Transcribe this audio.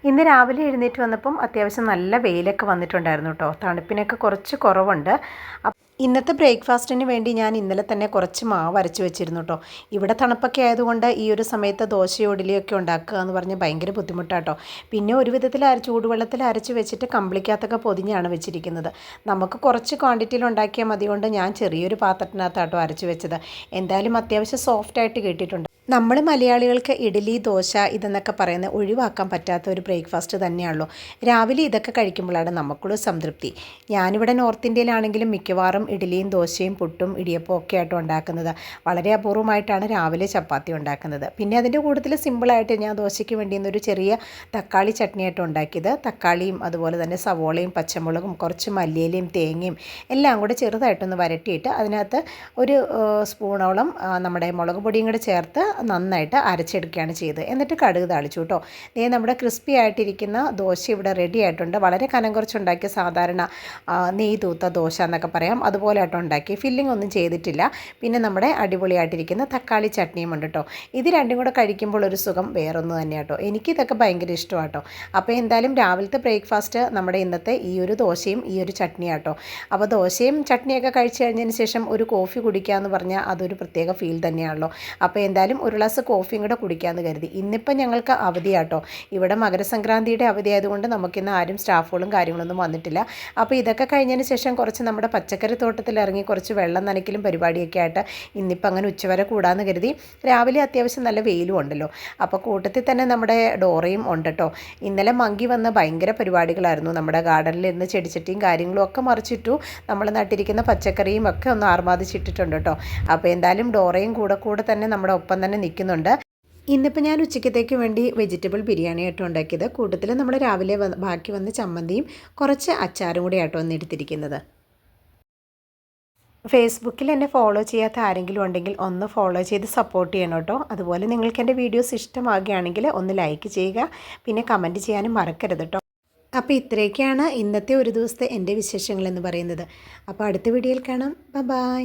ഇന്ന് രാവിലെ എഴുന്നേറ്റ് വന്നപ്പം അത്യാവശ്യം നല്ല വെയിലൊക്കെ വന്നിട്ടുണ്ടായിരുന്നു കേട്ടോ. തണുപ്പിനൊക്കെ കുറച്ച് കുറവുണ്ട്. ഇന്നത്തെ ബ്രേക്ക്ഫാസ്റ്റിന് വേണ്ടി ഞാൻ ഇന്നലെ തന്നെ കുറച്ച് മാവ് അരച്ച് വെച്ചിരുന്നു കേട്ടോ. ഇവിടെ തണുപ്പൊക്കെ ആയതുകൊണ്ട് ഈ ഒരു സമയത്ത് ദോശയോ ഇഡ്ഡലിയൊക്കെ ഉണ്ടാക്കുക എന്ന് പറഞ്ഞ് ഭയങ്കര ബുദ്ധിമുട്ടാട്ടോ. പിന്നെ ഒരു വിധത്തിൽ ചൂടുവെള്ളത്തിൽ അരച്ച് വെച്ചിട്ട് കമ്പിളിക്കകത്തൊക്കെ പൊതിഞ്ഞാണ് വെച്ചിരിക്കുന്നത്. നമുക്ക് കുറച്ച് ക്വാണ്ടിറ്റിയിൽ ഉണ്ടാക്കിയാൽ മതികൊണ്ട് ഞാൻ ചെറിയൊരു പാത്രത്തിനകത്താട്ടോ അരച്ച് വെച്ചത്. എന്തായാലും അത്യാവശ്യം സോഫ്റ്റായിട്ട് കിട്ടിയിട്ടുണ്ട്. നമ്മൾ മലയാളികൾക്ക് ഇഡ്ഡലി ദോശ ഇതെന്നൊക്കെ പറയുന്നത് ഒഴിവാക്കാൻ പറ്റാത്ത ഒരു ബ്രേക്ക്ഫാസ്റ്റ് തന്നെയാണല്ലോ. രാവിലെ ഇതൊക്കെ കഴിക്കുമ്പോഴാണ് നമുക്കുള്ള സംതൃപ്തി. ഞാനിവിടെ നോർത്ത് ഇന്ത്യയിലാണെങ്കിലും മിക്കവാറും ഇഡ്ഡലിയും ദോശയും പുട്ടും ഇടിയപ്പവും ഒക്കെ ആയിട്ട് ഉണ്ടാക്കുന്നത്. വളരെ അപൂർവമായിട്ടാണ് രാവിലെ ചപ്പാത്തി ഉണ്ടാക്കുന്നത്. പിന്നെ അതിൻ്റെ കൂട്ടത്തിൽ സിമ്പിളായിട്ട് ഞാൻ ദോശയ്ക്ക് വേണ്ടി ഒരു ചെറിയ തക്കാളി ചട്നിയായിട്ട് ഉണ്ടാക്കിയത്. തക്കാളിയും അതുപോലെ തന്നെ സവോളയും പച്ചമുളകും കുറച്ച് മല്ലിയിലയും തേങ്ങയും എല്ലാം കൂടെ ചെറുതായിട്ടൊന്ന് വരട്ടിയിട്ട് അതിനകത്ത് ഒരു സ്പൂണോളം നമ്മുടെ മുളക് പൊടിയും കൂടെ ചേർത്ത് നന്നായിട്ട് അരച്ചെടുക്കുകയാണ് ചെയ്തത്. എന്നിട്ട് കടുക് താളിച്ചു കേട്ടോ. നമ്മുടെ ക്രിസ്പി ആയിട്ടിരിക്കുന്ന ദോശ ഇവിടെ റെഡി ആയിട്ടുണ്ട്. വളരെ കനം കുറച്ചുണ്ടാക്കിയ സാധാരണ നെയ്യ് തൂത്ത ദോശ എന്നൊക്കെ പറയാം, അതുപോലെ ആയിട്ട് ഉണ്ടാക്കി. ഫില്ലിംഗ് ഒന്നും ചെയ്തിട്ടില്ല. പിന്നെ നമ്മുടെ അടിപൊളിയായിട്ടിരിക്കുന്ന തക്കാളി ചട്നിയും ഉണ്ട് കേട്ടോ. ഇത് രണ്ടും കൂടെ കഴിക്കുമ്പോൾ ഒരു സുഖം വേറൊന്നും തന്നെയാണ് കേട്ടോ. എനിക്കിതൊക്കെ ഭയങ്കര ഇഷ്ടമാണ് കേട്ടോ. അപ്പോൾ എന്തായാലും രാവിലത്തെ ബ്രേക്ക്ഫാസ്റ്റ് നമ്മുടെ ഇന്നത്തെ ഈ ഒരു ദോശയും ഈ ഒരു ചട്നിയാണ് കേട്ടോ. അപ്പോൾ ദോശയും ചട്നിയൊക്കെ കഴിച്ച് കഴിഞ്ഞതിന് ശേഷം ഒരു കോഫി കുടിക്കുക എന്ന് പറഞ്ഞാൽ അതൊരു പ്രത്യേക ഫീൽ തന്നെയാണല്ലോ. അപ്പോൾ എന്തായാലും ഒരു ഗ്ലാസ് കോഫിയും കൂടെ കുടിക്കാമെന്ന് കരുതി. ഇന്നിപ്പം ഞങ്ങൾക്ക് അവധിയാട്ടോ. ഇവിടെ മകരസംക്രാന്തിയുടെ അവധി ആയതുകൊണ്ട് നമുക്കിന്ന് ആരും സ്റ്റാഫുകളും കാര്യങ്ങളൊന്നും വന്നിട്ടില്ല. അപ്പോൾ ഇതൊക്കെ കഴിഞ്ഞതിന് ശേഷം കുറച്ച് നമ്മുടെ പച്ചക്കറി തോട്ടത്തിൽ ഇറങ്ങി കുറച്ച് വെള്ളം നനയ്ക്കലും പരിപാടിയൊക്കെ ആയിട്ട് ഇന്നിപ്പം അങ്ങനെ ഉച്ചവരെ കൂടാമെന്ന് കരുതി. രാവിലെ അത്യാവശ്യം നല്ല വെയിലും ഉണ്ടല്ലോ. അപ്പോൾ കൂട്ടത്തിൽ തന്നെ നമ്മുടെ ഡോറയും ഉണ്ട് കേട്ടോ. ഇന്നലെ മങ്കി വന്ന ഭയങ്കര പരിപാടികളായിരുന്നു. നമ്മുടെ ഗാർഡനിൽ ഇരുന്ന് ചെടിച്ചട്ടിയും കാര്യങ്ങളും ഒക്കെ മറിച്ചിട്ടു. നമ്മൾ നട്ടിരിക്കുന്ന പച്ചക്കറിയും ഒക്കെ ഒന്ന് ആർമാദിച്ചിട്ടിട്ടുണ്ട് കേട്ടോ. അപ്പോൾ എന്തായാലും ഡോറയും കൂടെ തന്നെ നമ്മുടെ ഒപ്പം തന്നെ നിൽക്കുന്നുണ്ട്. ഇന്നിപ്പോൾ ഞാൻ ഉച്ചക്കത്തേക്ക് വേണ്ടി വെജിറ്റബിൾ ബിരിയാണി ആയിട്ട് ഉണ്ടാക്കിയത്. കൂട്ടത്തിൽ നമ്മൾ രാവിലെ ബാക്കി വന്ന ചമ്മന്തിയും കുറച്ച് അച്ചാറും കൂടി ആട്ടോ ഒന്ന് എടുത്തിരിക്കുന്നത്. ഫേസ്ബുക്കിൽ എന്നെ ഫോളോ ചെയ്യാത്ത ആരെങ്കിലും ഉണ്ടെങ്കിൽ ഒന്ന് ഫോളോ ചെയ്ത് സപ്പോർട്ട് ചെയ്യണം കേട്ടോ. അതുപോലെ നിങ്ങൾക്ക് എൻ്റെ വീഡിയോസ് ഇഷ്ടമാകുകയാണെങ്കിൽ ഒന്ന് ലൈക്ക് ചെയ്യുക, പിന്നെ കമൻറ്റ് ചെയ്യാനും മറക്കരുത് കേട്ടോ. അപ്പോൾ ഇത്രയൊക്കെയാണ് ഇന്നത്തെ ഒരു ദിവസത്തെ എൻ്റെ വിശേഷങ്ങൾ എന്ന് പറയുന്നത്. അപ്പോൾ അടുത്ത വീഡിയോയിൽ കാണാം. ബൈ.